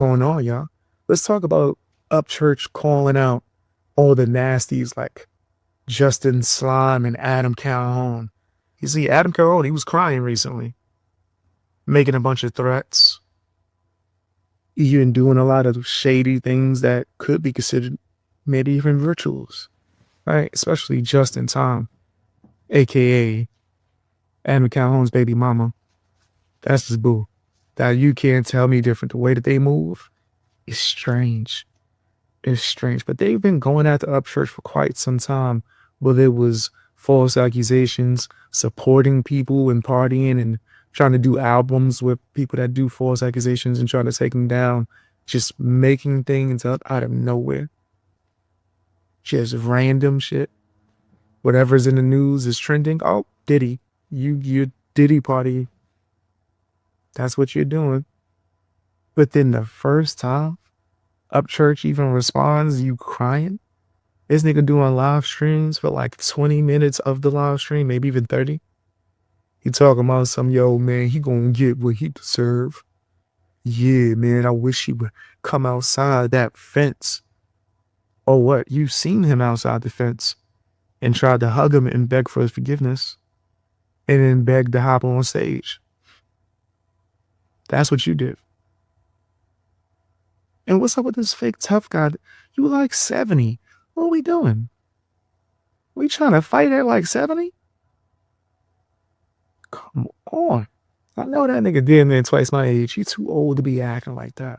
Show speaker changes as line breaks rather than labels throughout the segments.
Going on, y'all? Let's talk about Upchurch calling out all the nasties like Justin Slime and Adam Calhoun. You see, Adam Calhoun, he was crying recently, making a bunch of threats, even doing a lot of shady things that could be considered maybe even rituals, right? Especially Justin Tom, aka Adam Calhoun's baby mama. That's his boo. That you can't tell me different. The way that they move is strange. It's strange, but they've been going at the Upchurch for quite some time. Whether it was false accusations, supporting people and partying and trying to do albums with people that do false accusations and trying to take them down, just making things up out of nowhere. Just random shit. Whatever's in the news is trending. Oh, Diddy. You Diddy party. That's what you're doing. But then the first time Upchurch even responds, you crying? This nigga doing live streams for like 20 minutes of the live stream, maybe even 30. He talking about some, yo, man, he gonna get what he deserve. Yeah, man, I wish he would come outside that fence. Oh, what? You seen him outside the fence and tried to hug him and beg for his forgiveness and then beg to hop on stage. That's what you did. And what's up with this fake tough guy? You like 70. What are we doing? We trying to fight at like 70? Come on. I know that nigga damn near twice my age. You too old to be acting like that.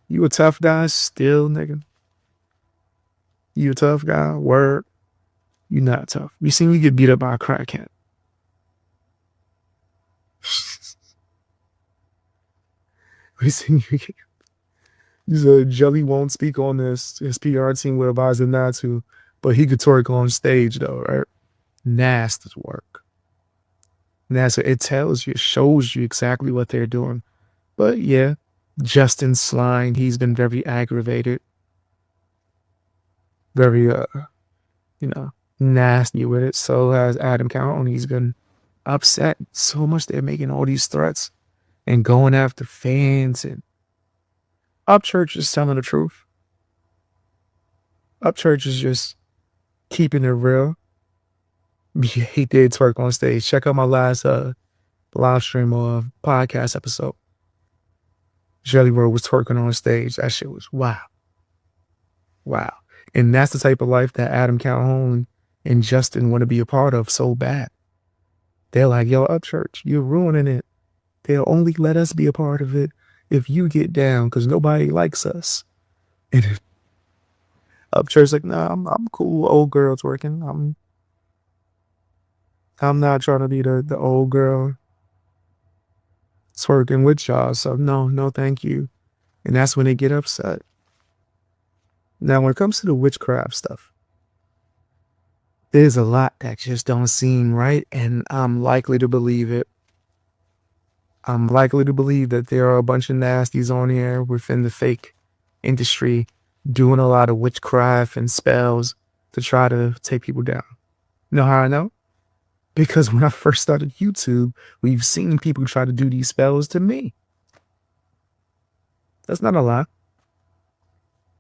You a tough guy still, nigga? You a tough guy? Word. You not tough. We seen you get beat up by a crackhead. We seen you get... He said Jelly won't speak on this. His PR team would advise him not to, but he could twerk on stage though, right? Nasty work. Nasty. It tells you, it shows you exactly what they're doing. But yeah, Justin Slime, he's been very aggravated, very nasty with it. So has Adam Calhoun. He's been upset so much they're making all these threats and going after fans, and Upchurch is telling the truth. Upchurch is just keeping it real. He did twerk on stage. Check out my last live stream or podcast episode. Jelly Roll was twerking on stage. That shit was wow. Wow. And that's the type of life that Adam Calhoun and Justin want to be a part of so bad. They're like, yo, Upchurch, you're ruining it. They'll only let us be a part of it if you get down, because nobody likes us. And Upchurch's like, nah, I'm cool, old girl twerking. I'm not trying to be the old girl twerking with y'all. So no, thank you. And that's when they get upset. Now, when it comes to the witchcraft stuff, there's a lot that just don't seem right, and I'm likely to believe it. I'm likely to believe that there are a bunch of nasties on here within the fake industry doing a lot of witchcraft and spells to try to take people down. You know how I know? Because when I first started YouTube, we've seen people try to do these spells to me. That's not a lie.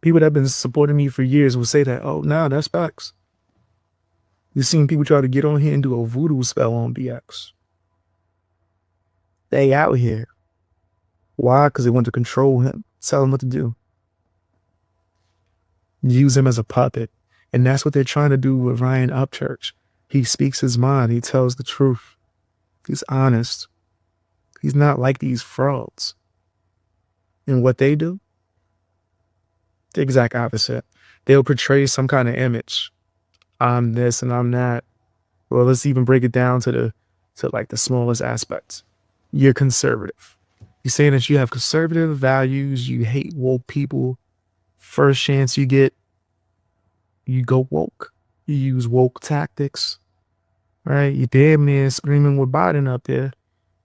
People that have been supporting me for years will say that, oh, no, that's facts. You've seen people try to get on here and do a voodoo spell on BX. They out here. Why? Because they want to control him, tell him what to do. Use him as a puppet. And that's what they're trying to do with Ryan Upchurch. He speaks his mind. He tells the truth. He's honest. He's not like these frauds. And what they do? The exact opposite. They'll portray some kind of image. I'm this and I'm that. Well, let's even break it down to like the smallest aspects. You're conservative. You're saying that you have conservative values. You hate woke people. First chance you get, you go woke. You use woke tactics, right? You damn near screaming with Biden up there.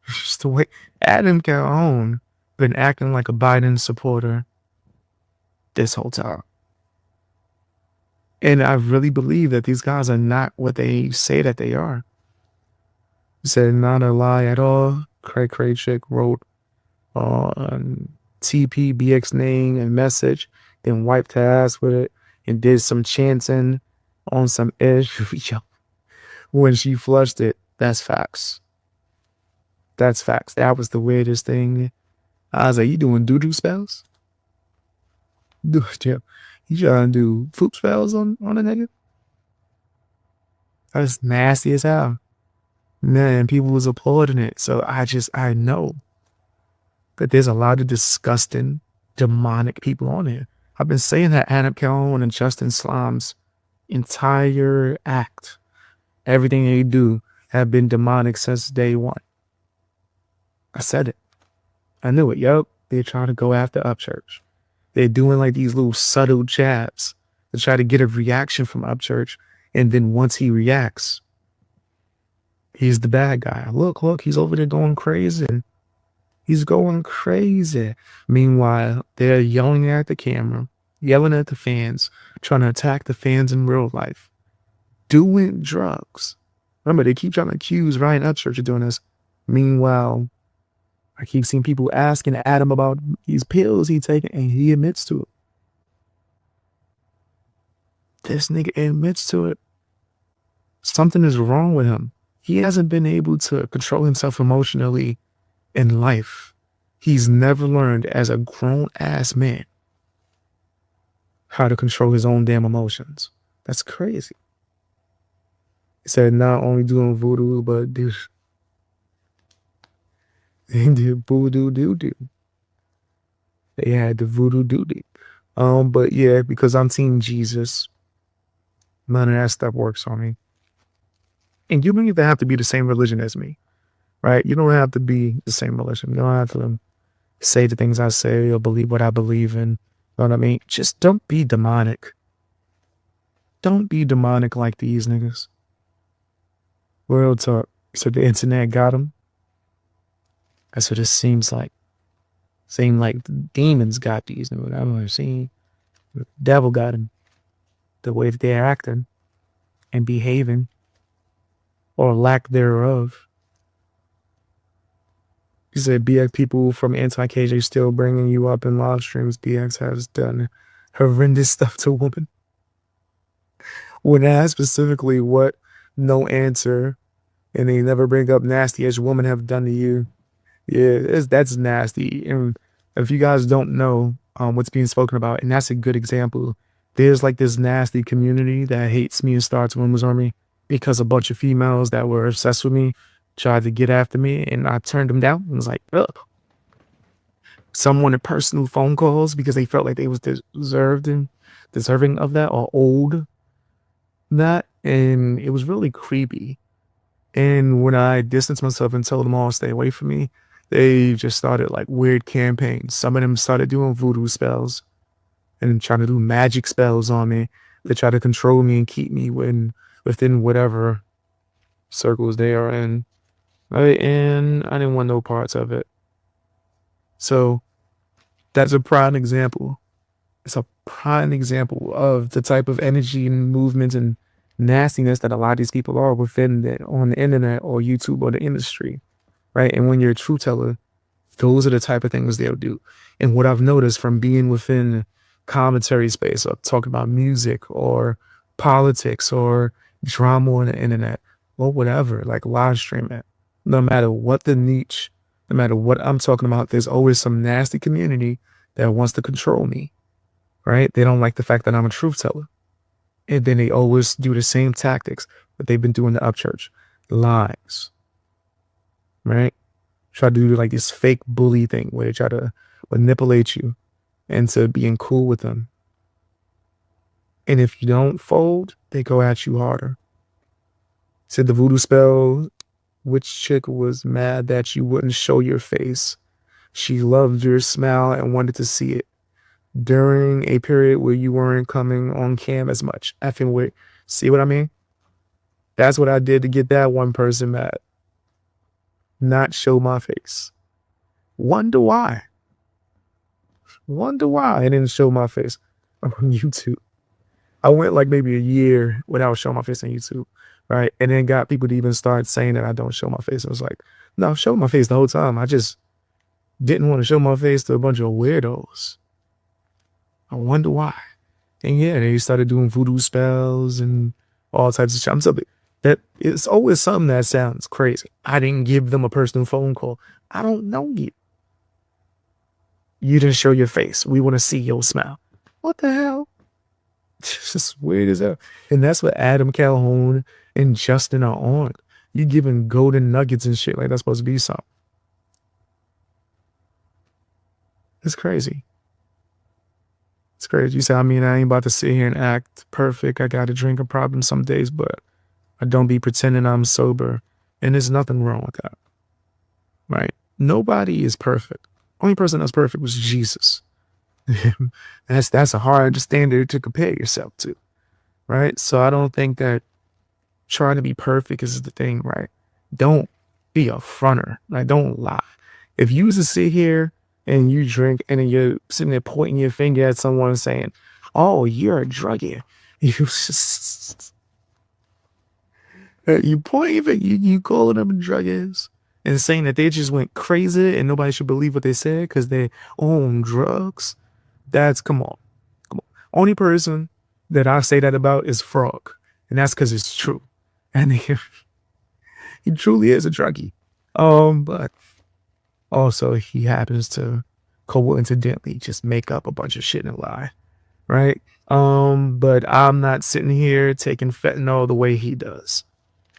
Just the way Adam Calhoun been acting like a Biden supporter this whole time. And I really believe that these guys are not what they say that they are. He said, not a lie at all. Cray Cray Chick wrote on TPBX name and message, then wiped her ass with it and did some chanting on some ish. Yo, when she flushed it, that's facts. That's facts. That was the weirdest thing. I was like, you doing doo-doo spells? Yeah. You trying to do poop spells on a nigga? That's nasty as hell. Man, people was applauding it. So I know that there's a lot of disgusting, demonic people on here. I've been saying that Adam Calhoun and Justin Slime's entire act, everything they do, have been demonic since day one. I said it. I knew it. Yup. They're trying to go after Upchurch. They're doing like these little subtle jabs to try to get a reaction from Upchurch. And then once he reacts, he's the bad guy. Look, he's over there going crazy. He's going crazy. Meanwhile, they're yelling at the camera, yelling at the fans, trying to attack the fans in real life, doing drugs. Remember, they keep trying to accuse Ryan Upchurch of doing this. Meanwhile, I keep seeing people asking Adam about these pills he taking, and he admits to it. This nigga admits to it. Something is wrong with him. He hasn't been able to control himself emotionally in life. He's never learned as a grown-ass man how to control his own damn emotions. That's crazy. He said not only doing voodoo, but they did voodoo doo-doo. They had the voodoo doo-doo. But yeah, because I'm Team Jesus, none of that stuff works on me. And you don't even have to be the same religion as me, right? You don't have to be the same religion. You don't have to say the things I say or believe what I believe in. You know what I mean? Just don't be demonic. Don't be demonic like these niggas. Real talk. So the internet got them. That's what it seems like. Seem like the demons got these niggas. I've never seen. The devil got them. The way that they're acting and behaving, or lack thereof. He said, BX people from anti-KJ still bringing you up in live streams. BX has done horrendous stuff to women. When asked specifically what, no answer, and they never bring up nasty as women have done to you. Yeah, that's nasty. And if you guys don't know what's being spoken about, and that's a good example, there's like this nasty community that hates me and starts rumors on me because a bunch of females that were obsessed with me tried to get after me, and I turned them down and was like, ugh. Some wanted personal phone calls because they felt like they was deserving of that or owed that, and it was really creepy. And when I distanced myself and told them all to stay away from me, they just started like weird campaigns. Some of them started doing voodoo spells and trying to do magic spells on me to try to control me and keep me within whatever circles they are in. Right? And I didn't want no parts of it. So that's a prime example. It's a prime example of the type of energy and movements and nastiness that a lot of these people are within on the internet or YouTube or the industry, right? And when you're a truth teller, those are the type of things they'll do. And what I've noticed from being within commentary space or talking about music or politics or drama on the internet or whatever, like live streaming, no matter what the niche, no matter what I'm talking about, there's always some nasty community that wants to control me, right? They don't like the fact that I'm a truth teller. And then they always do the same tactics that they've been doing to Upchurch. Lies, right? Try to do like this fake bully thing where they try to manipulate you into being cool with them. And if you don't fold, they go at you harder. Said the voodoo spell, which chick was mad that you wouldn't show your face. She loved your smile and wanted to see it during a period where you weren't coming on cam as much. Effing weird. See what I mean? That's what I did to get that one person mad. Not show my face. Wonder why. Wonder why I didn't show my face on YouTube. I went like maybe a year without showing my face on YouTube, right? And then got people to even start saying that I don't show my face. I was like, no, I've shown my face the whole time. I just Didn't want to show my face to a bunch of weirdos. I wonder why. And yeah, they started doing voodoo spells and all types of shit. I'm something that it's always something that sounds crazy. I didn't give them a personal phone call. I don't know you. You didn't show your face. We want to see your smile. What the hell? It's just weird as hell. And that's what Adam Calhoun and Justin are on. You giving golden nuggets and shit like that's supposed to be something. It's crazy. It's crazy. You say, I mean, I ain't about to sit here and act perfect. I got a drinking problem some days, but I don't be pretending I'm sober. And there's nothing wrong with that. Right? Nobody is perfect. Only person that's perfect was Jesus. That's a hard standard to compare yourself to. Right? So I don't think that trying to be perfect is the thing, right? Don't be a fronter. Like, don't lie. If you was to sit here and you drink and then you're sitting there pointing your finger at someone saying, oh, you're a druggie. You pointing your finger, you calling them druggies and saying that they just went crazy and nobody should believe what they said because they own drugs. That's, come on. Only person that I say that about is Frog. And that's because it's true. And he truly is a druggie. But also he happens to coincidentally just make up a bunch of shit and lie. Right? But I'm not sitting here taking fentanyl the way he does.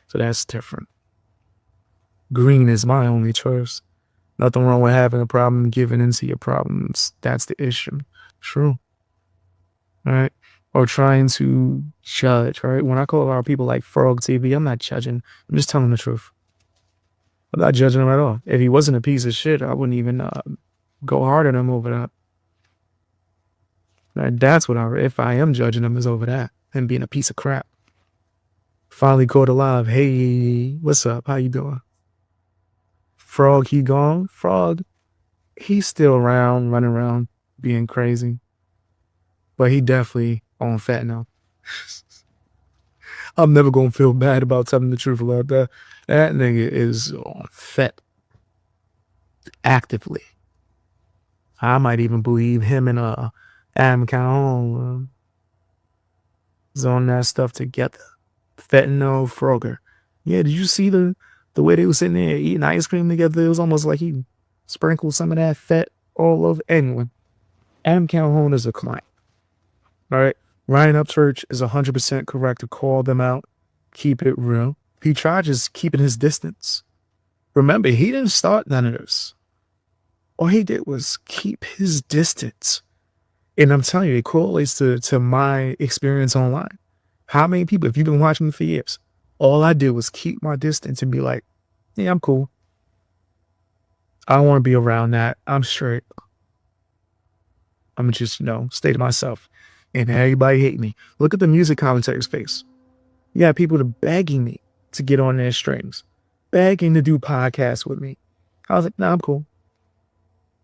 So that's different. Green is my only choice. Nothing wrong with having a problem, giving into your problems. That's the issue. True. All right. Or trying to judge, right? When I call a lot of people like Frog TV, I'm not judging. I'm just telling the truth. I'm not judging him at all. If he wasn't a piece of shit, I wouldn't even go hard on him over that. That's what if I am judging him, is over that. Him being a piece of crap. Finally caught alive. Hey, what's up? How you doing? Frog, he gone? Frog, he's still around, running around, being crazy. But he definitely on fentanyl. I'm never gonna feel bad about telling the truth about that. That nigga is on fet actively. I might even believe him and Adam Calhoun is on that stuff together. Fentanyl, Frogger. Yeah, did you see the way they were sitting there eating ice cream together? It was almost like he sprinkled some of that fat all over. Anyway, Adam Calhoun is a client. All right. Ryan Upchurch is 100% correct to call them out. Keep it real. He tried just keeping his distance. Remember, he didn't start none of this. All he did was keep his distance. And I'm telling you, it correlates to my experience online. How many people, if you've been watching me for years, all I did was keep my distance and be like, yeah, I'm cool. I don't want to be around that. I'm straight. I'm just, stay to myself. And everybody hate me. Look at the music commentator's face. You got people begging me to get on their strings, begging to do podcasts with me. I was like, nah, I'm cool.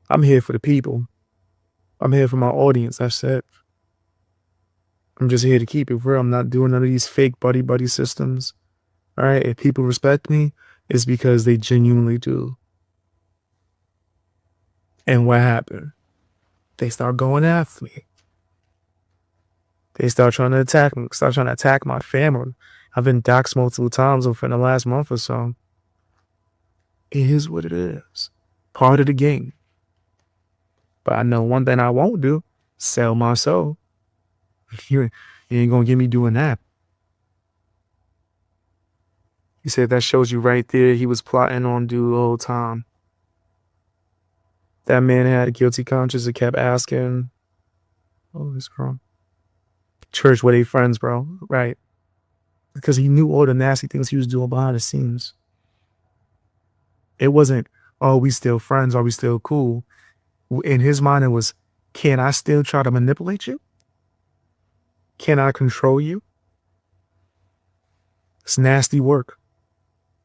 I'm here for the people. I'm here for my audience. That's it. I'm just here to keep it real. I'm not doing none of these fake buddy systems. All right. If people respect me, it's because they genuinely do. And what happened? They start going after me. They start trying to attack me, start trying to attack my family. I've been doxxed multiple times within the last month or so. It is what it is. Part of the game. But I know one thing I won't do, sell my soul. You ain't gonna get me doing that. He said that shows you right there he was plotting on dude the whole time. That man had a guilty conscience and kept asking, oh, this girl. Church with 8 friends, bro. Right. Because he knew all the nasty things he was doing behind the scenes. It wasn't, oh, we still friends, are we still cool? In his mind, it was, can I still try to manipulate you? Can I control you? It's nasty work.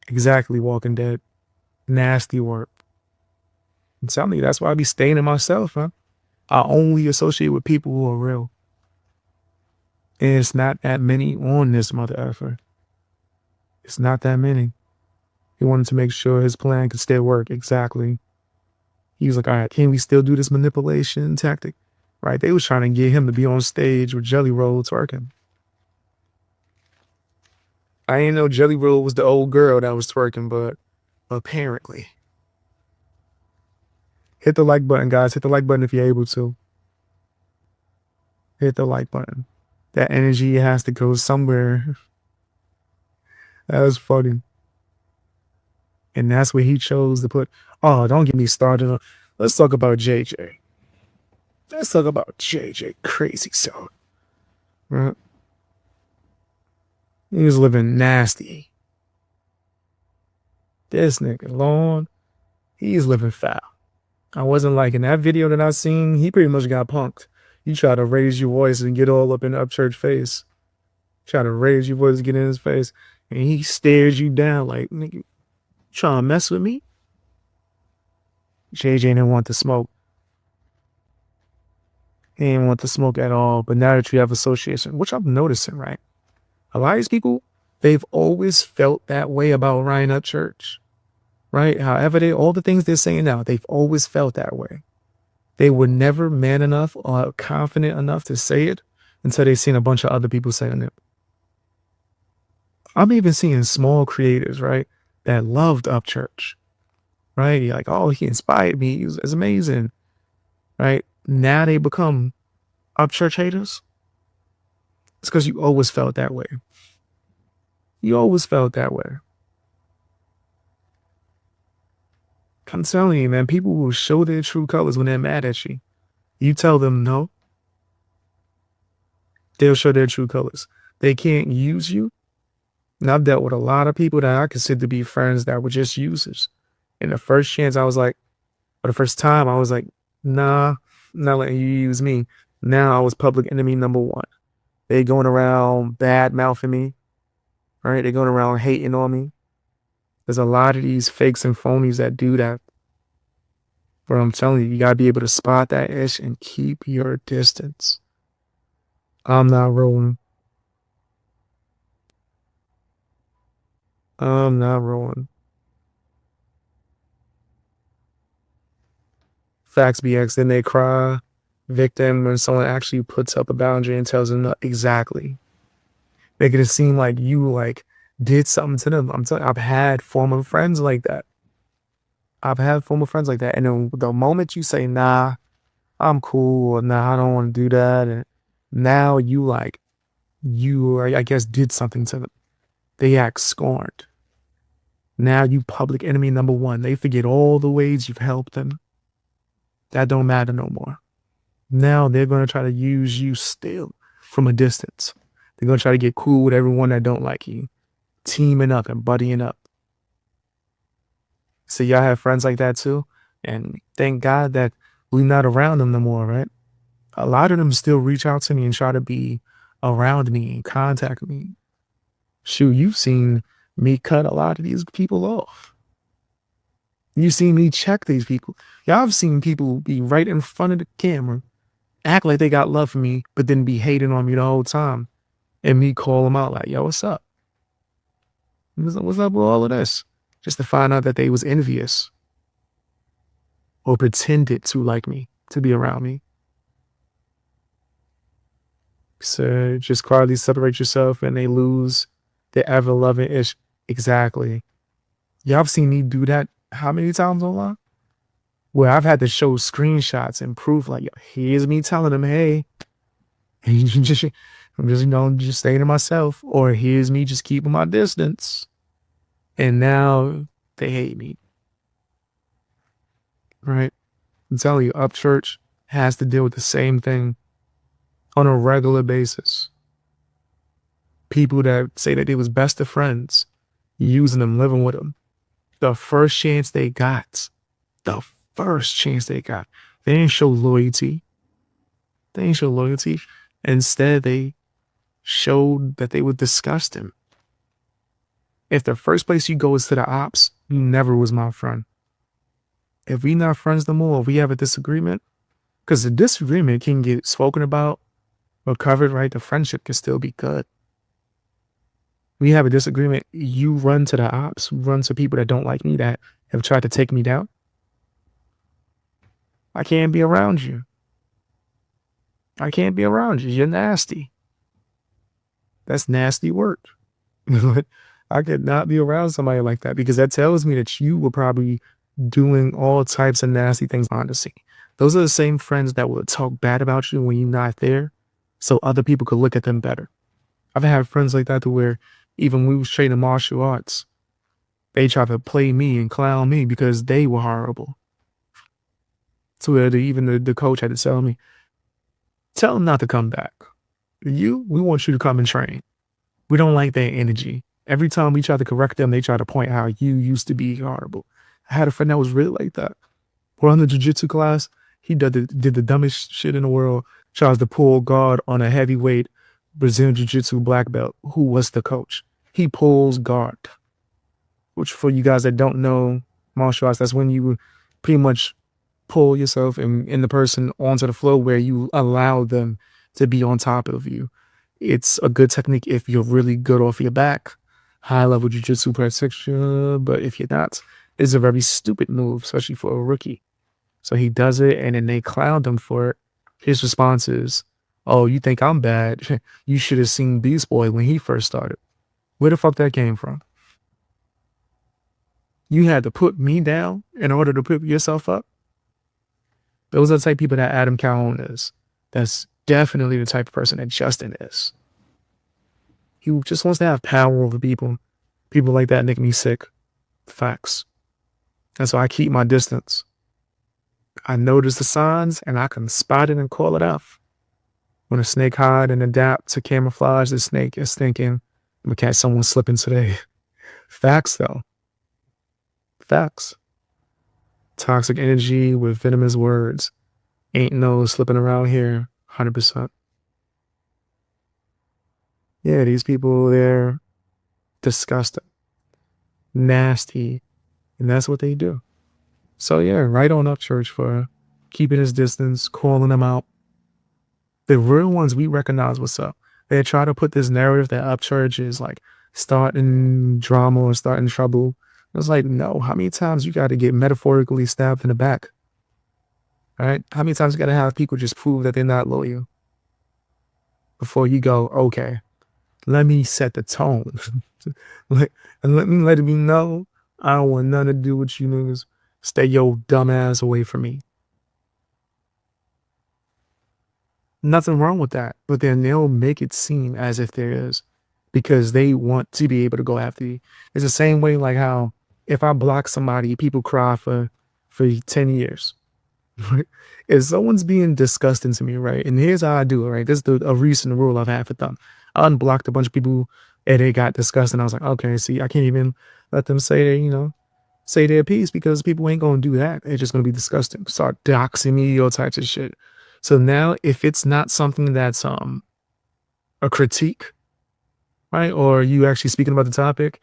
Exactly, Walking Dead. Nasty work. I'm telling you, that's why I be staying in myself, huh? I only associate with people who are real. And it's not that many on this mother effer. It's not that many. He wanted to make sure his plan could still work. Exactly. He was like, all right, can we still do this manipulation tactic? Right? They was trying to get him to be on stage with Jelly Roll twerking. I didn't know Jelly Roll was the old girl that was twerking, but apparently. Hit the like button, guys. Hit the like button if you're able to. Hit the like button. That energy has to go somewhere. That was funny. And that's where he chose to put, oh, don't get me started. Let's talk about JJ. Let's talk about JJ crazy self. Right? He was living nasty. This nigga, Lord, he's living foul. I wasn't liking that video that I seen. He pretty much got punked. You try to raise your voice and get all up in Upchurch face. Try to raise your voice and get in his face. And he stares you down like, nigga, trying to mess with me? JJ didn't want the smoke. He didn't want the smoke at all. But now that you have association, which I'm noticing, right? A lot of these people, they've always felt that way about Ryan Upchurch, right? However, all the things they're saying now, they've always felt that way. They were never man enough or confident enough to say it until they seen a bunch of other people saying it. I'm even seeing small creators, right, that loved Upchurch, right? You're like, oh, he inspired me. He was amazing, right? Now they become Upchurch haters. It's because you always felt that way. You always felt that way. I'm telling you, man, people will show their true colors when they're mad at you. You tell them no, they'll show their true colors. They can't use you. And I've dealt with a lot of people that I consider to be friends that were just users. And the first chance I was like, or the first time I was like, nah, not letting you use me. Now I was public enemy number one. They going around bad mouthing me, right? They going around hating on me. There's a lot of these fakes and phonies that do that. But I'm telling you, you gotta be able to spot that ish and keep your distance. I'm not rolling. I'm not rolling. Facts BX, then they cry victim when someone actually puts up a boundary and tells them exactly. Making it seem like you like did something to them. I'm telling you, I've had former friends like that. And then the moment you say, nah, I'm cool, or nah, I don't want to do that, and now you I guess, did something to them. They act scorned. Now you public enemy number one. They forget all the ways you've helped them. That don't matter no more. Now they're going to try to use you still from a distance. They're going to try to get cool with everyone that don't like you. Teaming up and buddying up. So y'all have friends like that too? And thank God that we're not around them no more, right? A lot of them still reach out to me and try to be around me and contact me. Shoot, you've seen me cut a lot of these people off. You've seen me check these people. Y'all have seen people be right in front of the camera, act like they got love for me, but then be hating on me the whole time. And me call them out like, yo, what's up? What's up with all of this? Just to find out that they was envious or pretended to like me, to be around me. So just quietly separate yourself and they lose their ever-loving ish. Exactly. Y'all have seen me do that how many times online? Where I've had to show screenshots and proof like, yo, here's me telling them, hey, I'm just staying to myself. Or here's me just keeping my distance. And now they hate me. Right? I'm telling you, Upchurch has to deal with the same thing on a regular basis. People that say that they was best of friends, using them, living with them. The first chance they got, they didn't show loyalty. Instead, they showed that they would disgust him. If the first place you go is to the ops, you never was my friend. If we not friends no more, if we have a disagreement, because the disagreement can get spoken about or covered, right? The friendship can still be good. We have a disagreement, you run to the ops, run to people that don't like me, that have tried to take me down. I can't be around you. I can't be around you. You're nasty. That's nasty work. I could not be around somebody like that because that tells me that you were probably doing all types of nasty things behind the scene. Those are the same friends that will talk bad about you when you're not there so other people could look at them better. I've had friends like that to where even when we was training martial arts, they tried to play me and clown me because they were horrible. So even the coach had to tell him not to come back. We want you to come and train. We don't like their energy. Every time we try to correct them, they try to point how you used to be horrible. I had a friend that was really like that. We're on the jiu-jitsu class. He did the dumbest shit in the world. Tries to pull guard on a heavyweight Brazilian jiu-jitsu black belt who was the coach. He pulls guard, which for you guys that don't know martial arts, that's when you pretty much pull yourself and the person onto the floor where you allow them to be on top of you. It's a good technique if you're really good off your back, high level jiu-jitsu practitioner, but if you're not, it's a very stupid move, especially for a rookie. So he does it and then they clowned him for it. His response is, "Oh, you think I'm bad? You should have seen Beast Boy when he first started." Where the fuck that came from? You had to put me down in order to put yourself up? Those are the type of people that Adam Calhoun is. That's definitely the type of person that Justin is. He just wants to have power over people. People like that make me sick. Facts. And so I keep my distance. I notice the signs and I can spot it and call it out. When a snake hide and adapt to camouflage, the snake is thinking, we catch someone slipping today. Facts though. Facts. Toxic energy with venomous words. Ain't no slipping around here. 100%. Yeah, these people, they're disgusting, nasty, and that's what they do. So yeah, right on Upchurch for keeping his distance, calling them out. The real ones, we recognize what's up. They try to put this narrative that Upchurch is like starting drama or starting trouble. It's like, no, how many times you got to get metaphorically stabbed in the back? All right? How many times you got to have people just prove that they're not loyal before you go, okay, let me set the tone. And let me let it be known, I don't want nothing to do with you niggas. Stay your dumb ass away from me. Nothing wrong with that. But then they'll make it seem as if there is because they want to be able to go after you. It's the same way like how if I block somebody, people cry for 10 years. If someone's being disgusting to me, right? And here's how I do it, right? This is a recent rule I've had for them. I unblocked a bunch of people and they got disgusting. I was like, okay, see, I can't even let them say say their piece because people ain't gonna do that. They're just gonna be disgusting. Start doxing me, all types of shit. So now if it's not something that's a critique, right? Or you actually speaking about the topic,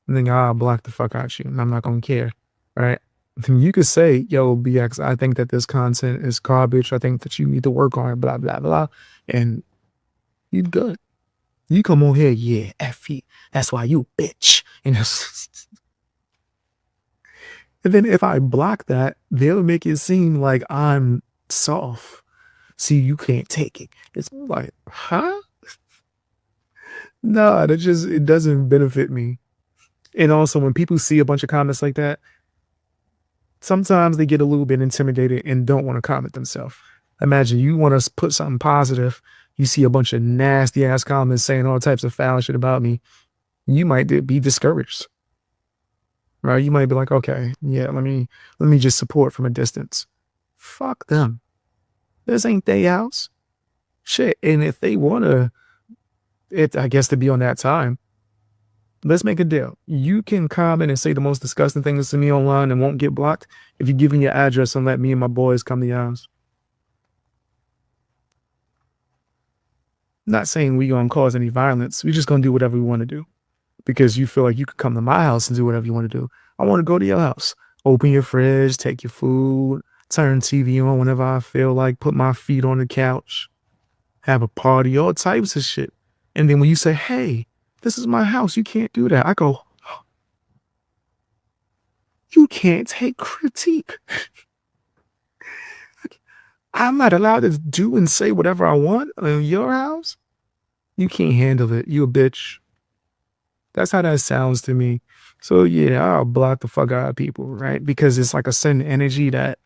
then I'll block the fuck out you and I'm not gonna care. Right? Then you could say, yo, BX, I think that this content is garbage. I think that you need to work on it, blah, blah, blah. And you good. You come on here, yeah, F you. That's why you bitch. And then if I block that, they'll make it seem like I'm soft. See, you can't take it. It's like, huh? No, it doesn't benefit me. And also when people see a bunch of comments like that, sometimes they get a little bit intimidated and don't want to comment themselves. Imagine you want to put something positive. You see a bunch of nasty ass comments saying all types of foul shit about me. You might be discouraged, right? You might be like, okay, yeah, let me just support from a distance. Fuck them. This ain't their house. Shit. And if they want to, I guess to be on that time, let's make a deal. You can comment and say the most disgusting things to me online and won't get blocked if you give me your address and let me and my boys come to your house. Not saying we gonna cause any violence. We just gonna do whatever we want to do because you feel like you could come to my house and do whatever you want to do. I want to go to your house, open your fridge, take your food, turn TV on whenever I feel like, put my feet on the couch, have a party, all types of shit. And then when you say, hey, this is my house, you can't do that. I go, you can't take critique. I'm not allowed to do and say whatever I want in your house? You can't handle it. You a bitch. That's how that sounds to me. So yeah, I'll block the fuck out of people, right? Because it's like a certain energy that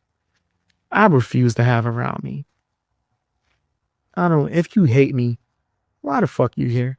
I refuse to have around me. I don't, if you hate me, why the fuck you here?